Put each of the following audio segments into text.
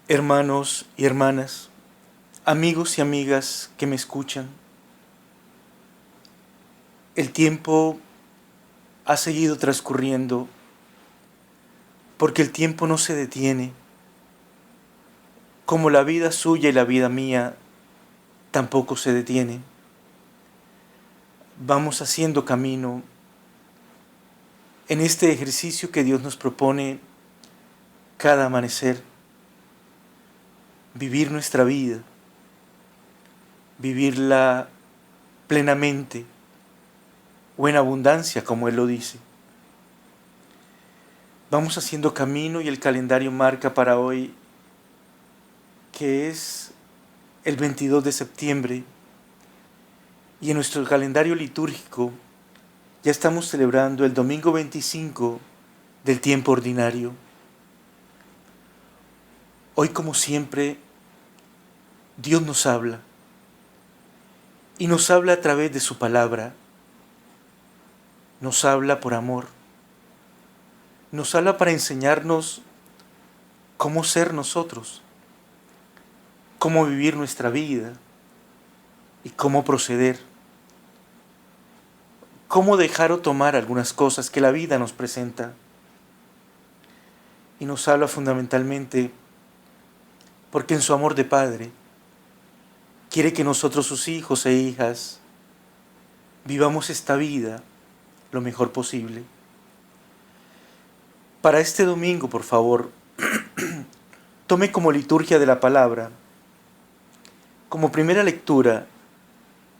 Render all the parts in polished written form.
Hermanos y hermanas, amigos y amigas que me escuchan, el tiempo ha seguido transcurriendo porque el tiempo no se detiene, como la vida suya y la vida mía tampoco se detienen. Vamos haciendo camino en este ejercicio que Dios nos propone cada amanecer, vivir nuestra vida, vivirla plenamente o en abundancia, como Él lo dice. Vamos haciendo camino y el calendario marca para hoy que es el 22 de septiembre y en nuestro calendario litúrgico ya estamos celebrando el domingo 25 del tiempo ordinario. Hoy, como siempre, Dios nos habla y nos habla a través de su palabra. Nos habla por amor. Nos habla para enseñarnos cómo ser nosotros, cómo vivir nuestra vida y cómo proceder, cómo dejar o tomar algunas cosas que la vida nos presenta. Y nos habla fundamentalmente porque en su amor de Padre quiere que nosotros, sus hijos e hijas, vivamos esta vida lo mejor posible. Para este domingo, por favor, tome como liturgia de la palabra, como primera lectura,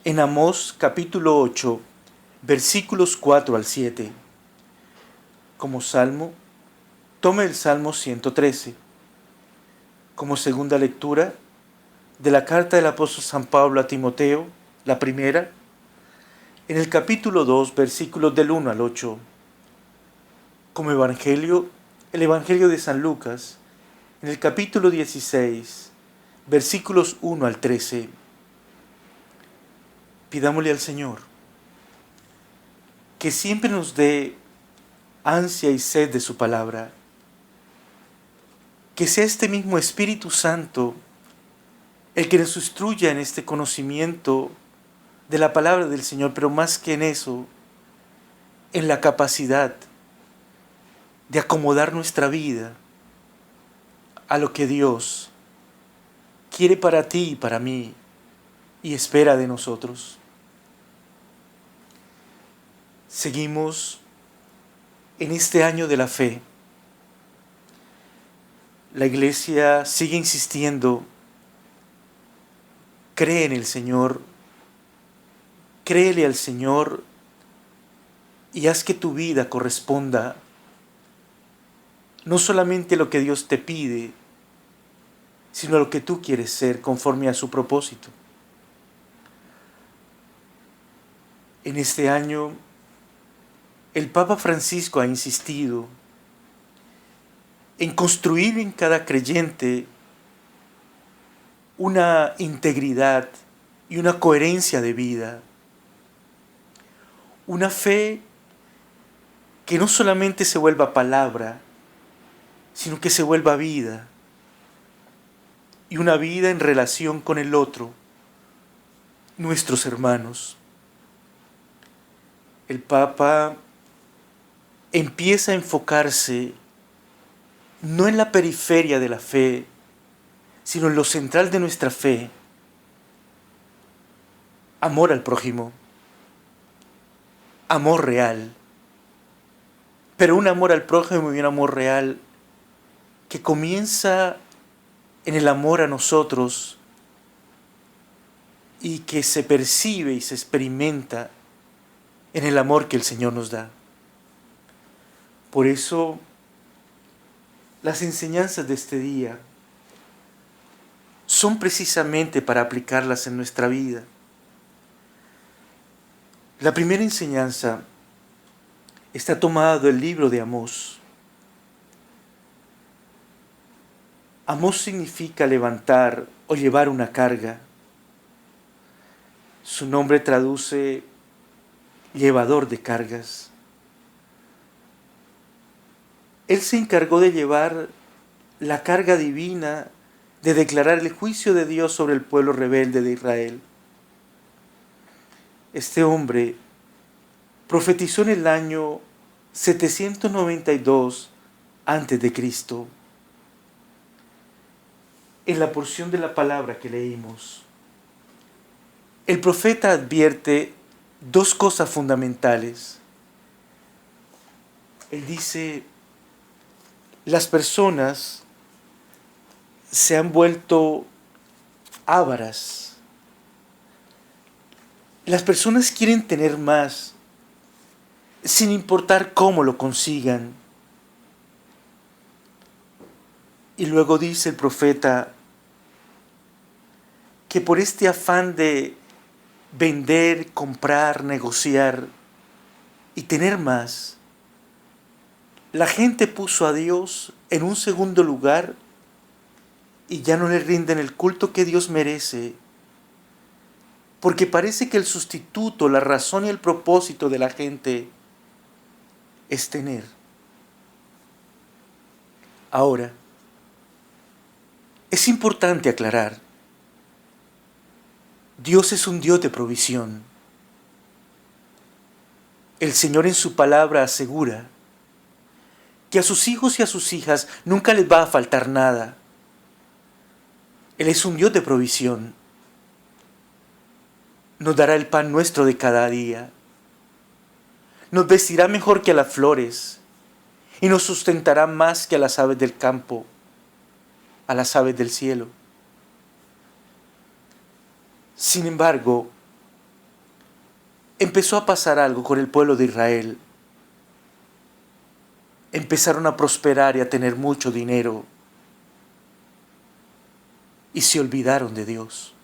en Amós capítulo 8, versículos 4 al 7. Como salmo, tome el Salmo 113. Como segunda lectura, de la carta del apóstol San Pablo a Timoteo, la primera, en el capítulo 2, versículos del 1 al 8. Como evangelio, el Evangelio de San Lucas, en el capítulo 16, versículos 1 al 13. Pidámosle al Señor que siempre nos dé ansia y sed de su palabra, que sea este mismo Espíritu Santo el que nos instruya en este conocimiento de la palabra del Señor, pero más que en eso, en la capacidad de acomodar nuestra vida a lo que Dios quiere para ti y para mí y espera de nosotros. Seguimos en este año de la fe. La Iglesia sigue insistiendo: cree en el Señor, créele al Señor y haz que tu vida corresponda no solamente a lo que Dios te pide, sino a lo que tú quieres ser conforme a su propósito. En este año, el Papa Francisco ha insistido en construir en cada creyente una integridad y una coherencia de vida. Una fe que no solamente se vuelva palabra, sino que se vuelva vida. Y una vida en relación con el otro, nuestros hermanos. El Papa empieza a enfocarse no en la periferia de la fe, sino en lo central de nuestra fe: amor al prójimo, amor real, pero un amor al prójimo y un amor real que comienza en el amor a nosotros y que se percibe y se experimenta en el amor que el Señor nos da. Por eso, las enseñanzas de este día son precisamente para aplicarlas en nuestra vida. La primera enseñanza está tomada del libro de Amós. Amós significa levantar o llevar una carga. Su nombre traduce llevador de cargas. Él se encargó de llevar la carga divina de declarar el juicio de Dios sobre el pueblo rebelde de Israel. Este hombre profetizó en el año 792 antes de Cristo. En la porción de la palabra que leímos, el profeta advierte dos cosas fundamentales. Él dice, las personas se han vuelto ávaras. Las personas quieren tener más, sin importar cómo lo consigan. Y luego dice el profeta que por este afán de vender, comprar, negociar y tener más, la gente puso a Dios en un segundo lugar y ya no le rinden el culto que Dios merece, porque parece que el sustituto, la razón y el propósito de la gente es tener. Ahora, es importante aclarar, Dios es un Dios de provisión. El Señor en su palabra asegura que a sus hijos y a sus hijas nunca les va a faltar nada. Él es un Dios de provisión. Nos dará el pan nuestro de cada día. Nos vestirá mejor que a las flores y nos sustentará más que a las aves del campo, a las aves del cielo. Sin embargo, empezó a pasar algo con el pueblo de Israel. Empezaron a prosperar y a tener mucho dinero y se olvidaron de Dios.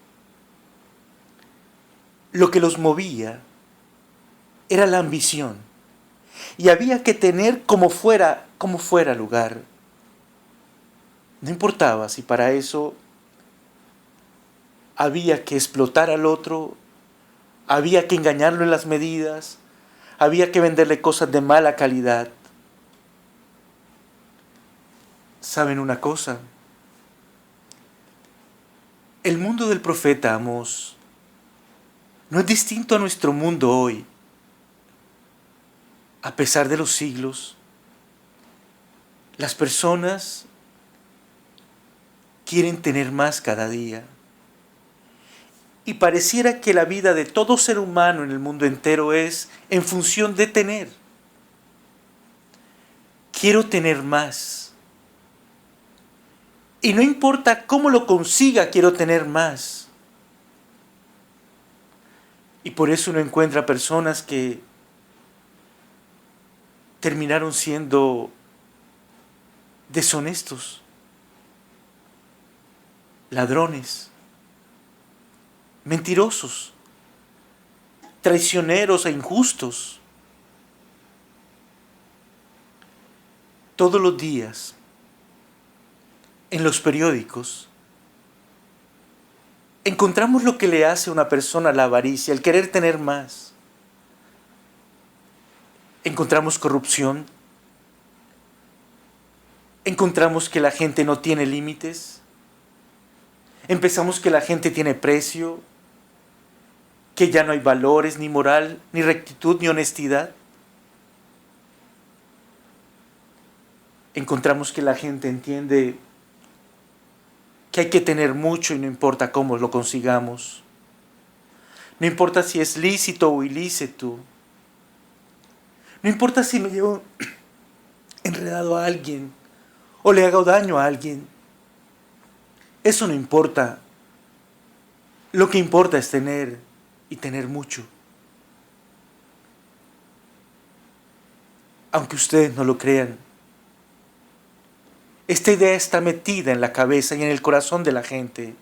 Lo que los movía era la ambición y había que tener como fuera lugar. No importaba si para eso había que explotar al otro, había que engañarlo en las medidas, había que venderle cosas de mala calidad. ¿Saben una cosa? El mundo del profeta Amós no es distinto a nuestro mundo hoy. A pesar de los siglos, las personas quieren tener más cada día. Y pareciera que la vida de todo ser humano en el mundo entero es en función de tener. Quiero tener más. Y no importa cómo lo consiga, quiero tener más. Y por eso uno encuentra personas que terminaron siendo deshonestos, ladrones, mentirosos, traicioneros e injustos. Todos los días, en los periódicos, encontramos lo que le hace a una persona la avaricia, el querer tener más. Encontramos corrupción, encontramos que la gente no tiene límites, empezamos que la gente tiene precio, que ya no hay valores, ni moral, ni rectitud, ni honestidad. Encontramos que la gente entiende que hay que tener mucho y no importa cómo lo consigamos. No importa si es lícito o ilícito. No importa si me llevo enredado a alguien o le hago daño a alguien. Eso no importa. Lo que importa es tener y tener mucho. Aunque ustedes no lo crean, esta idea está metida en la cabeza y en el corazón de la gente.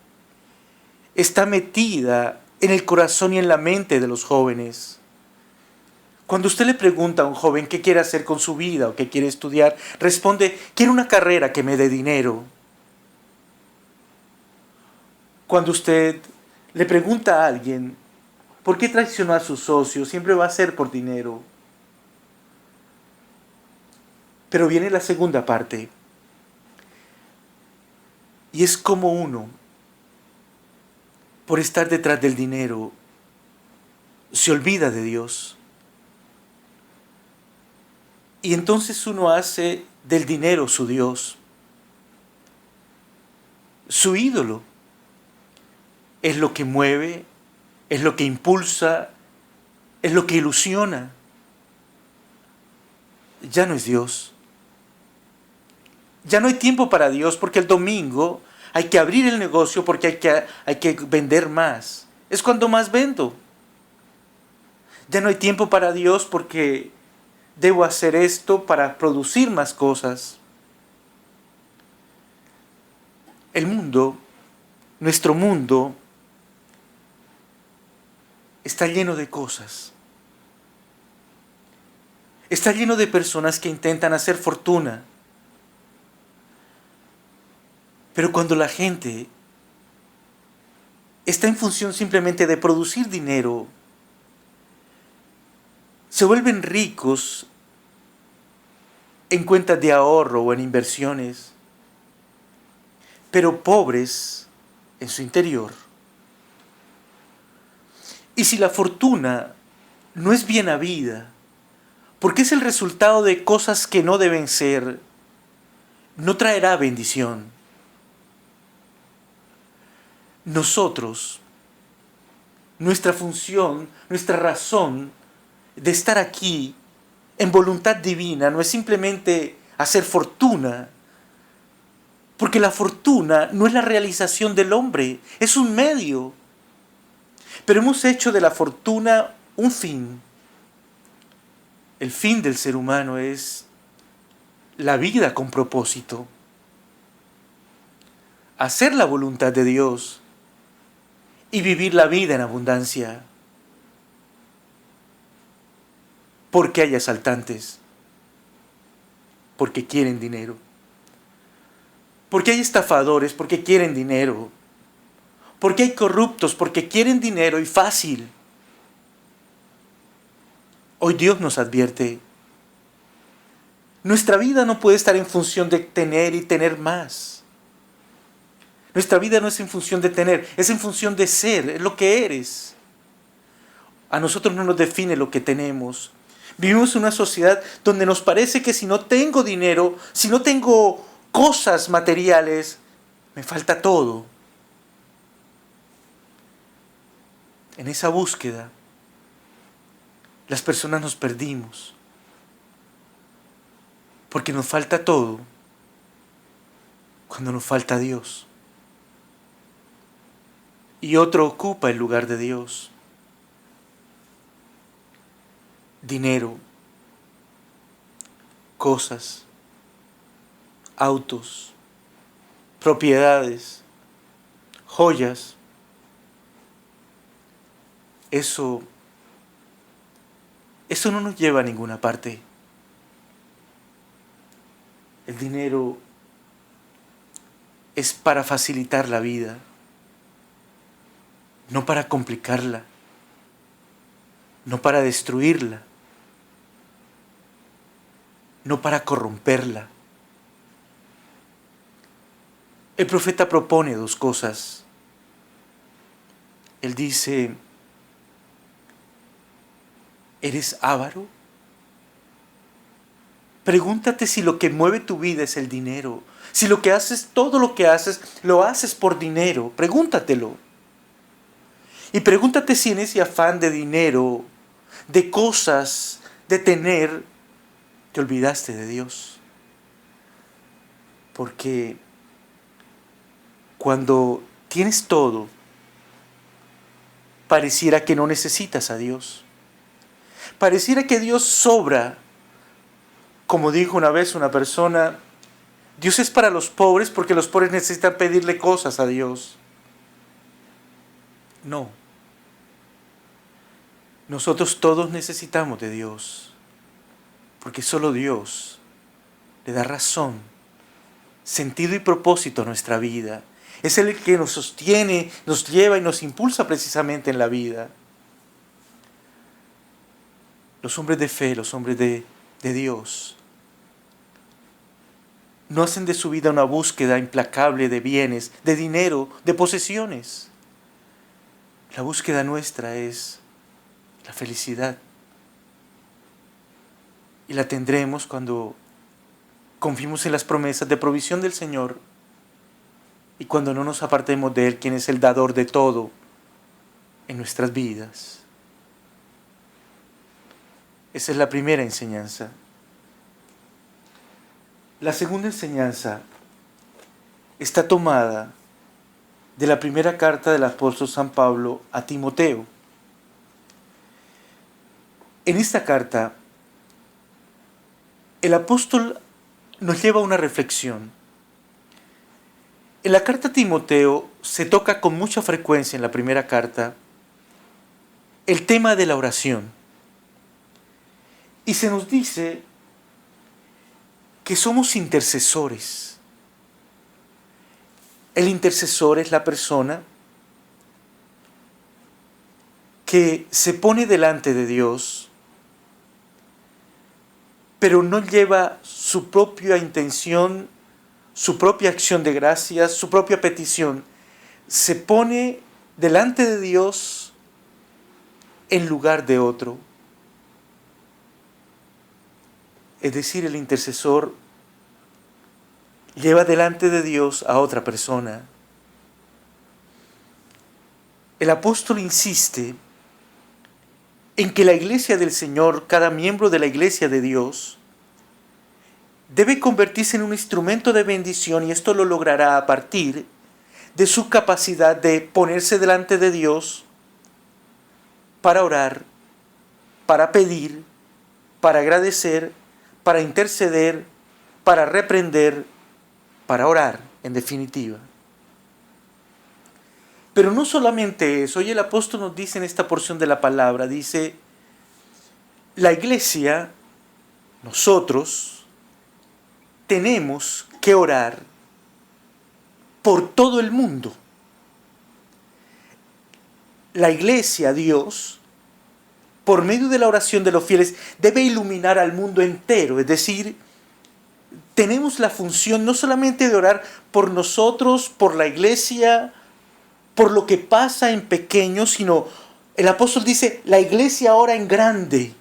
Está metida en el corazón y en la mente de los jóvenes. Cuando usted le pregunta a un joven qué quiere hacer con su vida o qué quiere estudiar, responde, quiero una carrera que me dé dinero. Cuando usted le pregunta a alguien por qué traicionó a su socio, siempre va a ser por dinero. Pero viene la segunda parte. Y es como uno, por estar detrás del dinero, se olvida de Dios. Y entonces uno hace del dinero su Dios, su ídolo. Es lo que mueve, es lo que impulsa, es lo que ilusiona. Ya no es Dios. Ya no hay tiempo para Dios porque el domingo hay que abrir el negocio porque hay que vender más. Es cuando más vendo. Ya no hay tiempo para Dios porque debo hacer esto para producir más cosas. El mundo, nuestro mundo, está lleno de cosas. Está lleno de personas que intentan hacer fortuna. Pero cuando la gente está en función simplemente de producir dinero, se vuelven ricos en cuentas de ahorro o en inversiones, pero pobres en su interior. Y si la fortuna no es bien habida, porque es el resultado de cosas que no deben ser, no traerá bendición. Nosotros, nuestra función, nuestra razón de estar aquí en voluntad divina no es simplemente hacer fortuna, porque la fortuna no es la realización del hombre, es un medio. Pero hemos hecho de la fortuna un fin. El fin del ser humano es la vida con propósito. Hacer la voluntad de Dios y vivir la vida en abundancia. ¿Por qué hay asaltantes? Porque quieren dinero. ¿Por qué hay estafadores? Porque quieren dinero. ¿Por qué hay corruptos? Porque quieren dinero y fácil. Hoy Dios nos advierte, nuestra vida no puede estar en función de tener y tener más. Nuestra vida no es en función de tener, es en función de ser, es lo que eres. A nosotros no nos define lo que tenemos. Vivimos en una sociedad donde nos parece que si no tengo dinero, si no tengo cosas materiales, me falta todo. En esa búsqueda, las personas nos perdimos. Porque nos falta todo cuando nos falta Dios. Y otro ocupa el lugar de Dios. Dinero, cosas, autos, propiedades, joyas. Eso no nos lleva a ninguna parte. El dinero es para facilitar la vida, no para complicarla, no para destruirla, no para corromperla. El profeta propone dos cosas. Él dice, ¿eres avaro? Pregúntate si lo que mueve tu vida es el dinero. Si lo que haces, todo lo que haces, lo haces por dinero. Pregúntatelo. Y pregúntate si en ese afán de dinero, de cosas, de tener, te olvidaste de Dios. Porque cuando tienes todo, pareciera que no necesitas a Dios. Pareciera que Dios sobra. Como dijo una vez una persona, Dios es para los pobres porque los pobres necesitan pedirle cosas a Dios. No. Nosotros todos necesitamos de Dios, porque solo Dios le da razón, sentido y propósito a nuestra vida. Es el que nos sostiene, nos lleva y nos impulsa precisamente en la vida. Los hombres de fe, los hombres de Dios, no hacen de su vida una búsqueda implacable de bienes, de dinero, de posesiones. La búsqueda nuestra es la felicidad. Y la tendremos cuando confiemos en las promesas de provisión del Señor y cuando no nos apartemos de Él, quien es el dador de todo en nuestras vidas. Esa es la primera enseñanza. La segunda enseñanza está tomada de la primera carta del apóstol San Pablo a Timoteo. En esta carta, el apóstol nos lleva a una reflexión. En la carta a Timoteo se toca con mucha frecuencia en la primera carta el tema de la oración. Y se nos dice que somos intercesores. El intercesor es la persona que se pone delante de Dios, pero no lleva su propia intención, su propia acción de gracias, su propia petición. Se pone delante de Dios en lugar de otro. Es decir, el intercesor lleva delante de Dios a otra persona. El apóstol insiste en que la iglesia del Señor, cada miembro de la iglesia de Dios, debe convertirse en un instrumento de bendición, y esto lo logrará a partir de su capacidad de ponerse delante de Dios para orar, para pedir, para agradecer, para interceder, para reprender, para orar, en definitiva. Pero no solamente eso. Hoy el apóstol nos dice en esta porción de la palabra, dice, la iglesia, nosotros, tenemos que orar por todo el mundo. La iglesia, Dios, por medio de la oración de los fieles, debe iluminar al mundo entero. Es decir, tenemos la función no solamente de orar por nosotros, por la iglesia, por lo que pasa en pequeño, sino el apóstol dice, la iglesia ora en grande.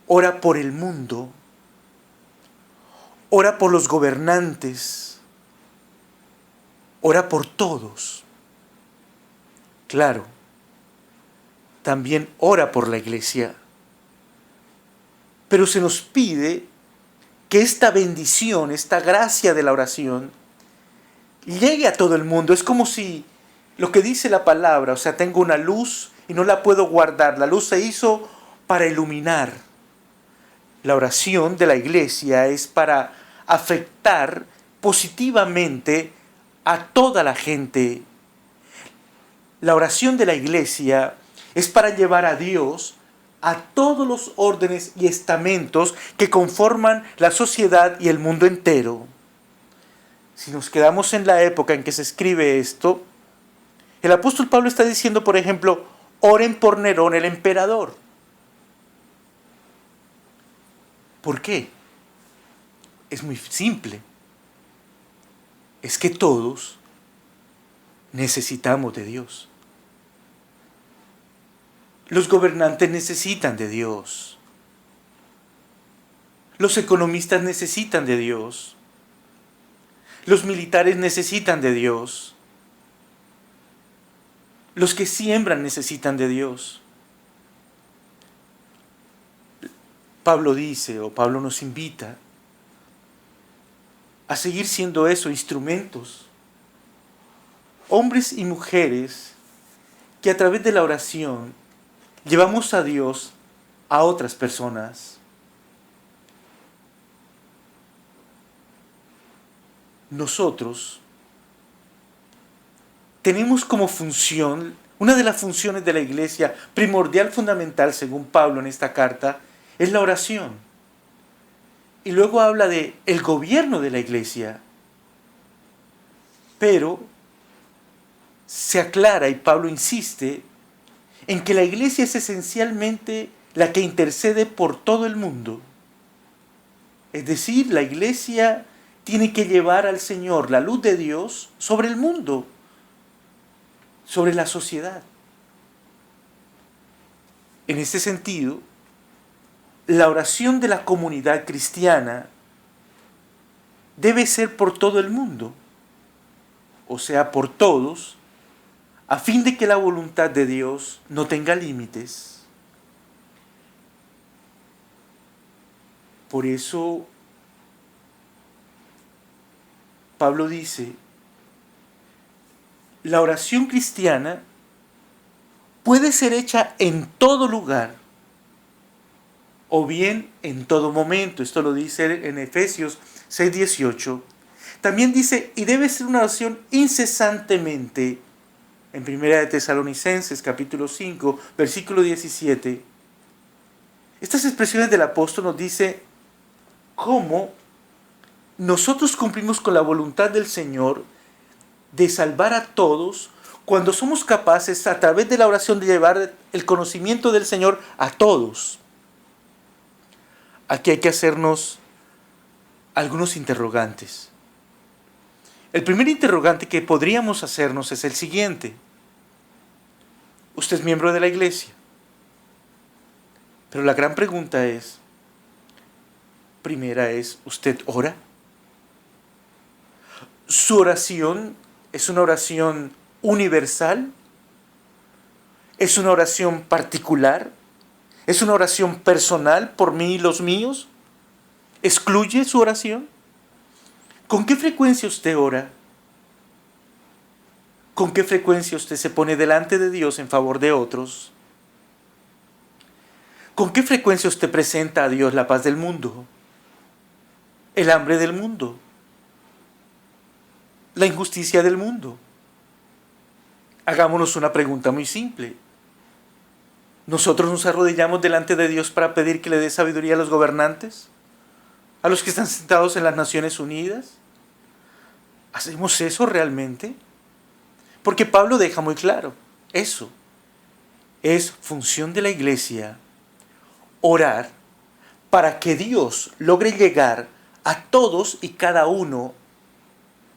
Ora por el mundo. Ora por los gobernantes. Ora por todos. Claro, también ora por la iglesia. Pero se nos pide que esta bendición, esta gracia de la oración, llegue a todo el mundo. Es como si lo que dice la palabra, o sea, tengo una luz y no la puedo guardar. La luz se hizo para iluminar. La oración de la iglesia es para afectar positivamente a toda la gente. La oración de la iglesia es para llevar a Dios a todos los órdenes y estamentos que conforman la sociedad y el mundo entero. Si nos quedamos en la época en que se escribe esto, el apóstol Pablo está diciendo, por ejemplo, oren por Nerón el emperador. ¿Por qué? Es muy simple. Es que todos necesitamos de Dios. Los gobernantes necesitan de Dios. Los economistas necesitan de Dios. Los militares necesitan de Dios. Los que siembran necesitan de Dios. Pablo dice, o Pablo nos invita a seguir siendo eso, instrumentos. Hombres y mujeres que a través de la oración llevamos a Dios a otras personas. Nosotros tenemos como función, una de las funciones de la iglesia, primordial, fundamental, según Pablo en esta carta, es la oración. Y luego habla de el gobierno de la iglesia. Pero se aclara, y Pablo insiste, en que la iglesia es esencialmente la que intercede por todo el mundo. Es decir, la iglesia tiene que llevar al Señor, la luz de Dios, sobre el mundo, sobre la sociedad. En este sentido, la oración de la comunidad cristiana debe ser por todo el mundo, o sea, por todos, a fin de que la voluntad de Dios no tenga límites. Por eso Pablo dice, la oración cristiana puede ser hecha en todo lugar o bien en todo momento. Esto lo dice en Efesios 6:18. También dice, y debe ser una oración incesantemente, en Primera de Tesalonicenses capítulo 5, versículo 17. Estas expresiones del apóstol nos dice cómo nosotros cumplimos con la voluntad del Señor de salvar a todos cuando somos capaces a través de la oración de llevar el conocimiento del Señor a todos. Aquí hay que hacernos algunos interrogantes. El primer interrogante que podríamos hacernos es el siguiente. Usted es miembro de la iglesia, pero la gran pregunta es, primera es, ¿usted ora? ¿Su oración es una oración universal? ¿Es una oración particular? ¿Es una oración personal por mí y los míos? ¿Excluye su oración? ¿Con qué frecuencia usted ora? ¿Con qué frecuencia usted se pone delante de Dios en favor de otros? ¿Con qué frecuencia usted presenta a Dios la paz del mundo? ¿El hambre del mundo? ¿La injusticia del mundo? Hagámonos una pregunta muy simple. ¿Nosotros nos arrodillamos delante de Dios para pedir que le dé sabiduría a los gobernantes? ¿A los que están sentados en las Naciones Unidas? ¿Hacemos eso realmente? Porque Pablo deja muy claro, eso es función de la iglesia, orar para que Dios logre llegar a todos y cada uno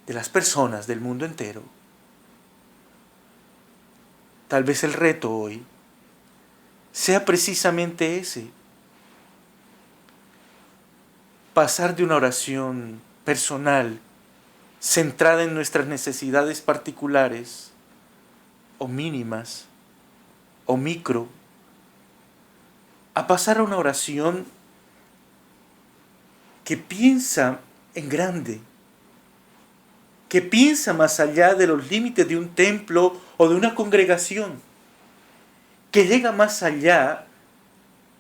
de las personas del mundo entero. Tal vez el reto hoy sea precisamente ese, pasar de una oración personal centrada en nuestras necesidades particulares o mínimas o micro, a pasar a una oración que piensa en grande, que piensa más allá de los límites de un templo o de una congregación, que llega más allá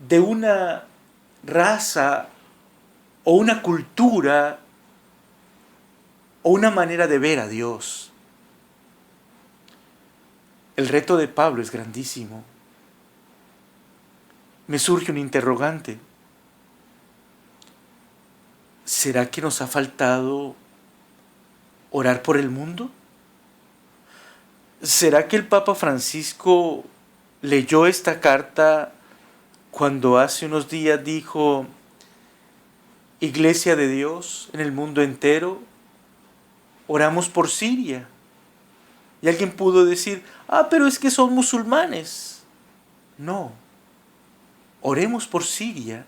de una raza o una cultura o una manera de ver a Dios. El reto de Pablo es grandísimo. Me surge un interrogante. ¿Será que nos ha faltado orar por el mundo? ¿Será que el Papa Francisco leyó esta carta cuando hace unos días dijo, Iglesia de Dios en el mundo entero, oramos por Siria? Y alguien pudo decir, pero es que son musulmanes. No, oremos por Siria,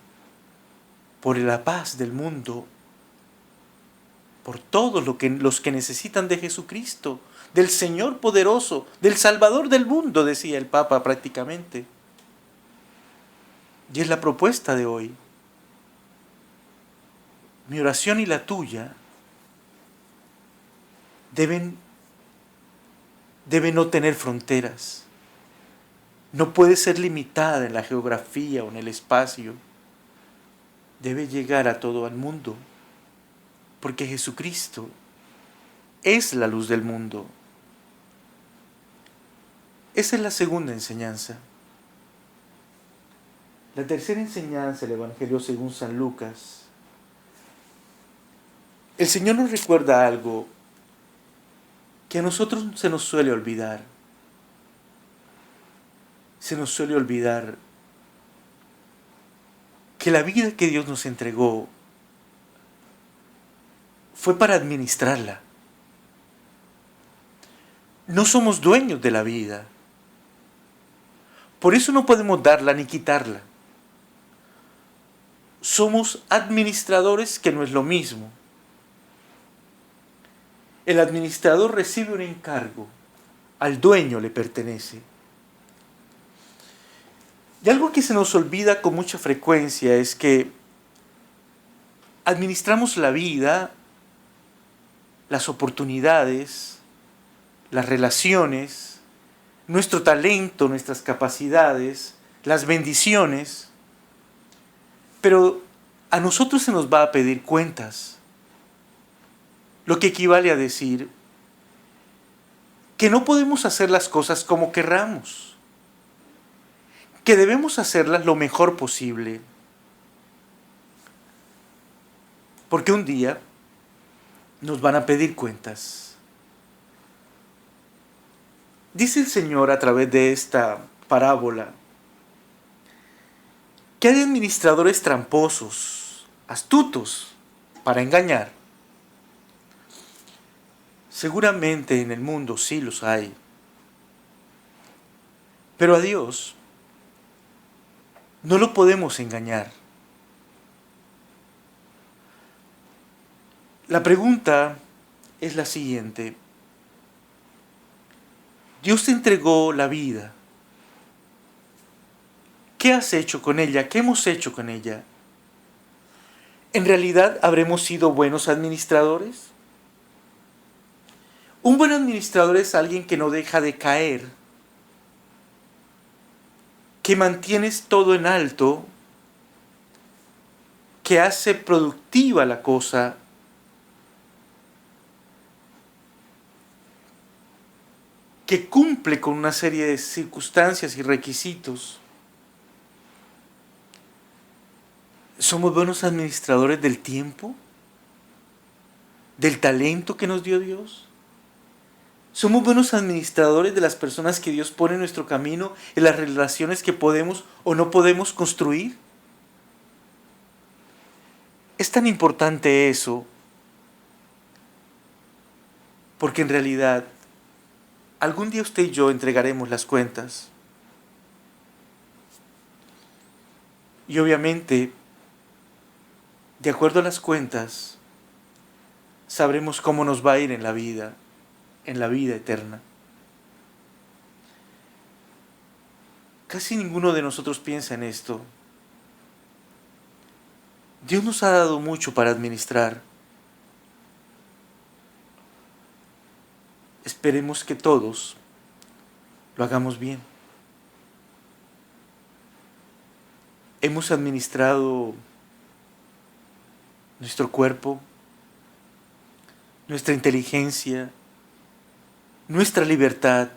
por la paz del mundo, por todos los que necesitan de Jesucristo, del Señor poderoso, del Salvador del mundo, decía el Papa prácticamente. Y es la propuesta de hoy. Mi oración y la tuya debe no tener fronteras. No puede ser limitada en la geografía o en el espacio. Debe llegar a todo el mundo. Porque Jesucristo es la luz del mundo. Esa es la segunda enseñanza. La tercera enseñanza del Evangelio según San Lucas. El Señor nos recuerda algo que a nosotros se nos suele olvidar. Se nos suele olvidar que la vida que Dios nos entregó fue para administrarla. No somos dueños de la vida. Por eso no podemos darla ni quitarla. Somos administradores, que no es lo mismo. El administrador recibe un encargo, al dueño le pertenece. Y algo que se nos olvida con mucha frecuencia es que administramos la vida, las oportunidades, las relaciones, nuestro talento, nuestras capacidades, las bendiciones, pero a nosotros se nos va a pedir cuentas, lo que equivale a decir que no podemos hacer las cosas como querramos, que debemos hacerlas lo mejor posible, porque un día nos van a pedir cuentas. Dice el Señor a través de esta parábola que hay administradores tramposos, astutos para engañar. Seguramente en el mundo sí los hay, pero a Dios no lo podemos engañar. La pregunta es la siguiente: Dios te entregó la vida. ¿Qué has hecho con ella? ¿Qué hemos hecho con ella? ¿En realidad habremos sido buenos administradores? Un buen administrador es alguien que no deja de caer, que mantienes todo en alto, que hace productiva la cosa, que cumple con una serie de circunstancias y requisitos. ¿Somos buenos administradores del tiempo? ¿Del talento que nos dio Dios? ¿Somos buenos administradores de las personas que Dios pone en nuestro camino, en las relaciones que podemos o no podemos construir? Es tan importante eso, porque en realidad algún día usted y yo entregaremos las cuentas. Y obviamente, de acuerdo a las cuentas, sabremos cómo nos va a ir en la vida eterna. Casi ninguno de nosotros piensa en esto. Dios nos ha dado mucho para administrar. Esperemos que todos lo hagamos bien. Hemos administrado nuestro cuerpo, nuestra inteligencia, nuestra libertad,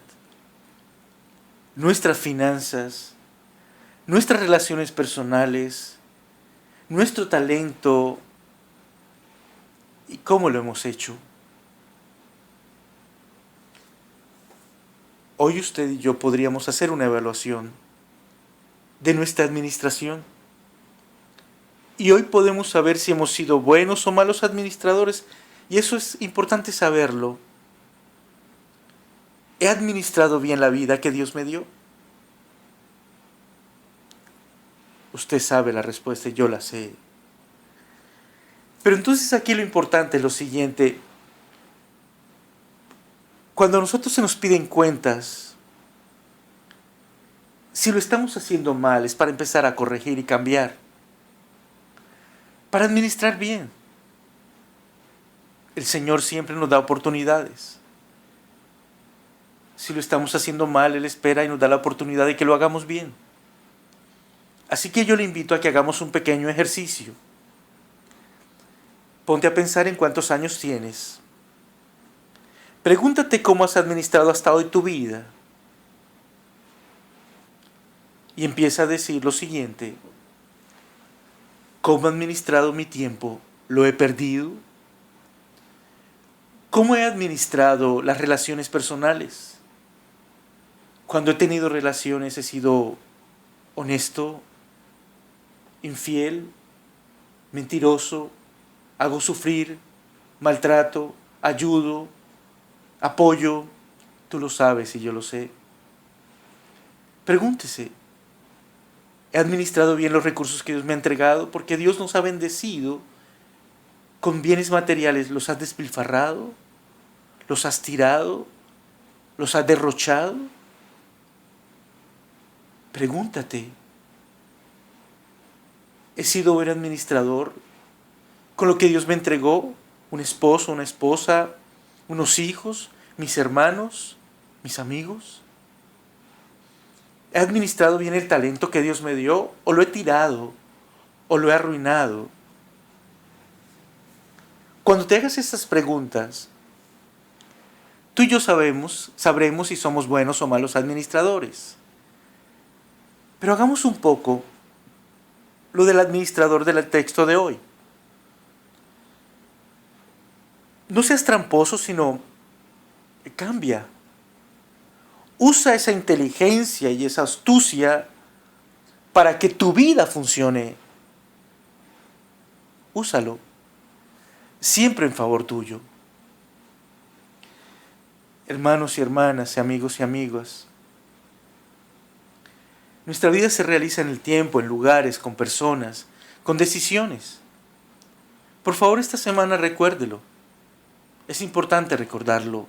nuestras finanzas, nuestras relaciones personales, nuestro talento. ¿Y cómo lo hemos hecho? Hoy usted y yo podríamos hacer una evaluación de nuestra administración. Y hoy podemos saber si hemos sido buenos o malos administradores. Y eso es importante saberlo. ¿He administrado bien la vida que Dios me dio? Usted sabe la respuesta y yo la sé. Pero entonces aquí lo importante es lo siguiente. Cuando a nosotros se nos piden cuentas, si lo estamos haciendo mal es para empezar a corregir y cambiar. Para administrar bien. El Señor siempre nos da oportunidades. Si lo estamos haciendo mal, Él espera y nos da la oportunidad de que lo hagamos bien. Así que yo le invito a que hagamos un pequeño ejercicio. Ponte a pensar en cuántos años tienes. Pregúntate cómo has administrado hasta hoy tu vida. Y empieza a decir lo siguiente: ¿cómo he administrado mi tiempo? ¿Lo he perdido? ¿Cómo he administrado las relaciones personales? Cuando he tenido relaciones, ¿he sido honesto, infiel, mentiroso, hago sufrir, maltrato, ayudo, apoyo. Tú lo sabes y yo lo sé. Pregúntese, ¿he administrado bien los recursos que Dios me ha entregado? Porque Dios nos ha bendecido con bienes materiales. ¿Los has despilfarrado? ¿Los has tirado? ¿Los has derrochado? Pregúntate, ¿he sido buen administrador con lo que Dios me entregó? ¿Un esposo, una esposa, unos hijos, mis hermanos, mis amigos? ¿He administrado bien el talento que Dios me dio? ¿O lo he tirado? ¿O lo he arruinado? Cuando te hagas estas preguntas, tú y yo sabremos si somos buenos o malos administradores. Pero hagamos un poco lo del administrador del texto de hoy. No seas tramposo, sino cambia. Usa esa inteligencia y esa astucia para que tu vida funcione. Úsalo, siempre en favor tuyo. Hermanos y hermanas, amigos y amigas, nuestra vida se realiza en el tiempo, en lugares, con personas, con decisiones. Por favor, esta semana recuérdelo. Es importante recordarlo.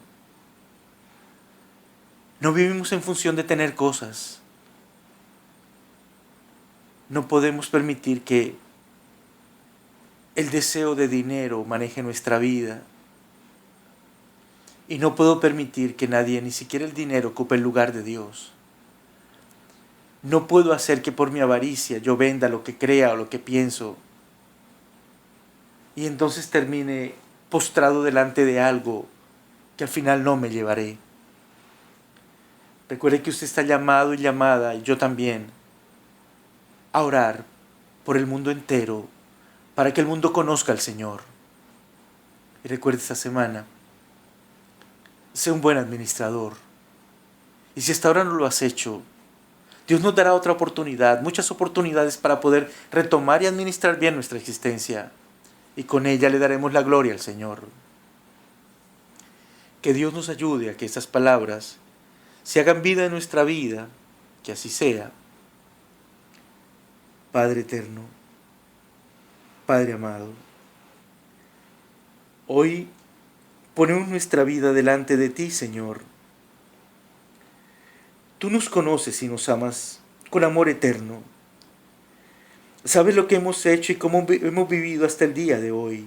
No vivimos en función de tener cosas. No podemos permitir que el deseo de dinero maneje nuestra vida. Y no puedo permitir que nadie, ni siquiera el dinero, ocupe el lugar de Dios. No puedo hacer que por mi avaricia yo venda lo que crea o lo que pienso y entonces termine postrado delante de algo que al final no me llevaré. Recuerde que usted está llamado y llamada, y yo también, a orar por el mundo entero para que el mundo conozca al Señor. Y recuerde esta semana, sé un buen administrador. Y si hasta ahora no lo has hecho, Dios nos dará otra oportunidad, muchas oportunidades para poder retomar y administrar bien nuestra existencia. Y con ella le daremos la gloria al Señor. Que Dios nos ayude a que estas palabras se hagan vida en nuestra vida, que así sea. Padre eterno, Padre amado, hoy ponemos nuestra vida delante de ti, Señor. Tú nos conoces y nos amas con amor eterno. Sabes lo que hemos hecho y cómo hemos vivido hasta el día de hoy.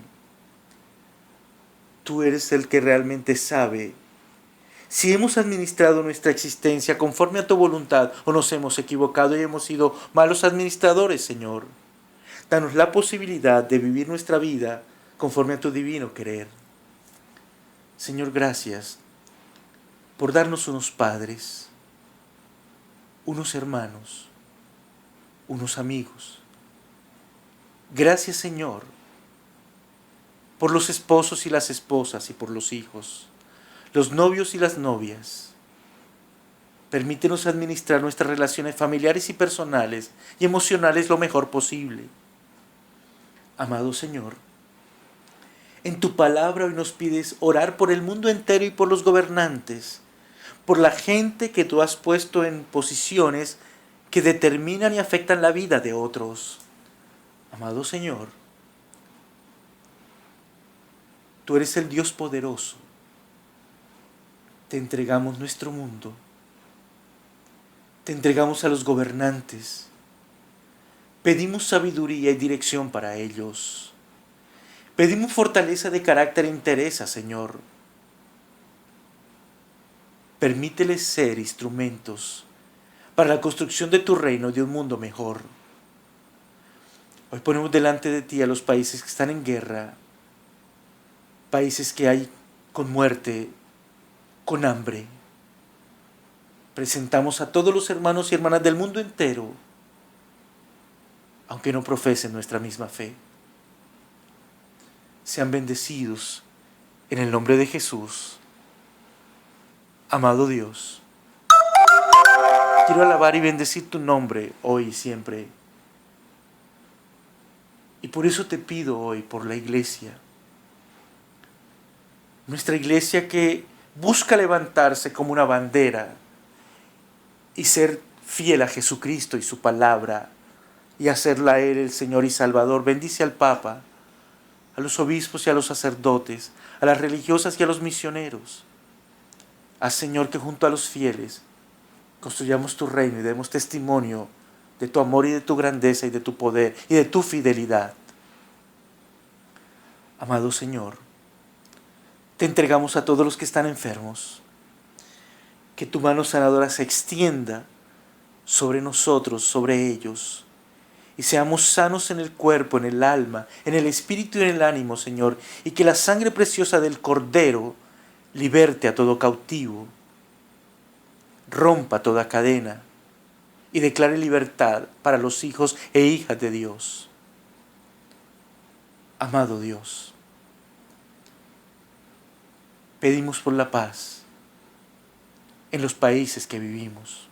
Tú eres el que realmente sabe si hemos administrado nuestra existencia conforme a tu voluntad o nos hemos equivocado y hemos sido malos administradores, Señor. Danos la posibilidad de vivir nuestra vida conforme a tu divino querer. Señor, gracias por darnos unos padres, unos hermanos, unos amigos. Gracias, Señor, por los esposos y las esposas y por los hijos, los novios y las novias. Permítenos administrar nuestras relaciones familiares y personales y emocionales lo mejor posible. Amado Señor, en tu palabra hoy nos pides orar por el mundo entero y por los gobernantes, por la gente que tú has puesto en posiciones que determinan y afectan la vida de otros. Amado Señor, tú eres el Dios poderoso. Te entregamos nuestro mundo. Te entregamos a los gobernantes. Pedimos sabiduría y dirección para ellos. Pedimos fortaleza de carácter e entereza, Señor. Permíteles ser instrumentos para la construcción de tu reino y de un mundo mejor. Hoy ponemos delante de ti a los países que están en guerra, países que hay con muerte, con hambre. Presentamos a todos los hermanos y hermanas del mundo entero, aunque no profesen nuestra misma fe. Sean bendecidos en el nombre de Jesús. Amado Dios, quiero alabar y bendecir tu nombre hoy y siempre. Y por eso te pido hoy por la iglesia. Nuestra iglesia que busca levantarse como una bandera y ser fiel a Jesucristo y su palabra y hacerla a Él el Señor y Salvador. Bendice al Papa, a los obispos y a los sacerdotes, a las religiosas y a los misioneros. Haz, Señor, que junto a los fieles construyamos tu reino y demos testimonio de tu amor y de tu grandeza y de tu poder y de tu fidelidad. Amado Señor, te entregamos a todos los que están enfermos. Que tu mano sanadora se extienda sobre nosotros, sobre ellos, y seamos sanos en el cuerpo, en el alma, en el espíritu y en el ánimo, Señor, y que la sangre preciosa del Cordero liberte a todo cautivo, rompa toda cadena y declare libertad para los hijos e hijas de Dios. Amado Dios, pedimos por la paz en los países que vivimos.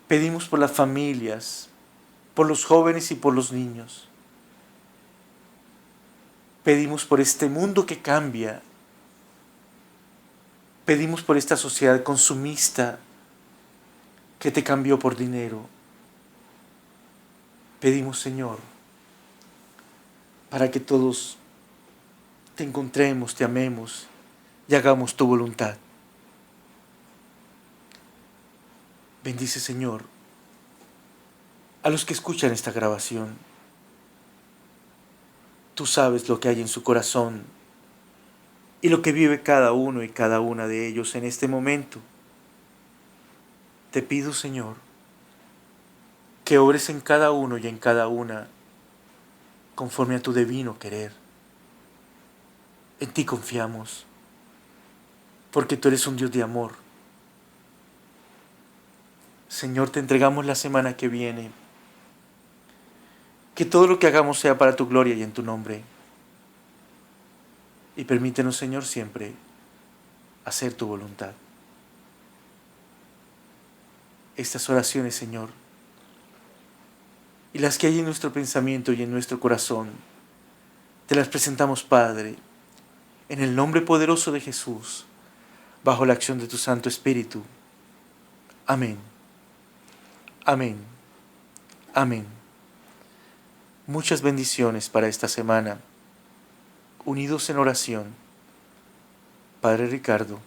Pedimos por las familias, por los jóvenes y por los niños. Pedimos por este mundo que cambia. Pedimos por esta sociedad consumista que te cambió por dinero. Pedimos, Señor, para que todos te encontremos, te amemos y hagamos tu voluntad. Bendice, Señor, a los que escuchan esta grabación. Tú sabes lo que hay en su corazón y lo que vive cada uno y cada una de ellos en este momento. Te pido, Señor, que obres en cada uno y en cada una conforme a tu divino querer. En ti confiamos, porque tú eres un Dios de amor. Señor, te entregamos la semana que viene. Que todo lo que hagamos sea para tu gloria y en tu nombre. Y permítenos, Señor, siempre hacer tu voluntad. Estas oraciones, Señor, y las que hay en nuestro pensamiento y en nuestro corazón, te las presentamos, Padre, en el nombre poderoso de Jesús, bajo la acción de tu Santo Espíritu. Amén. Amén. Amén. Muchas bendiciones para esta semana. Unidos en oración. Padre Ricardo.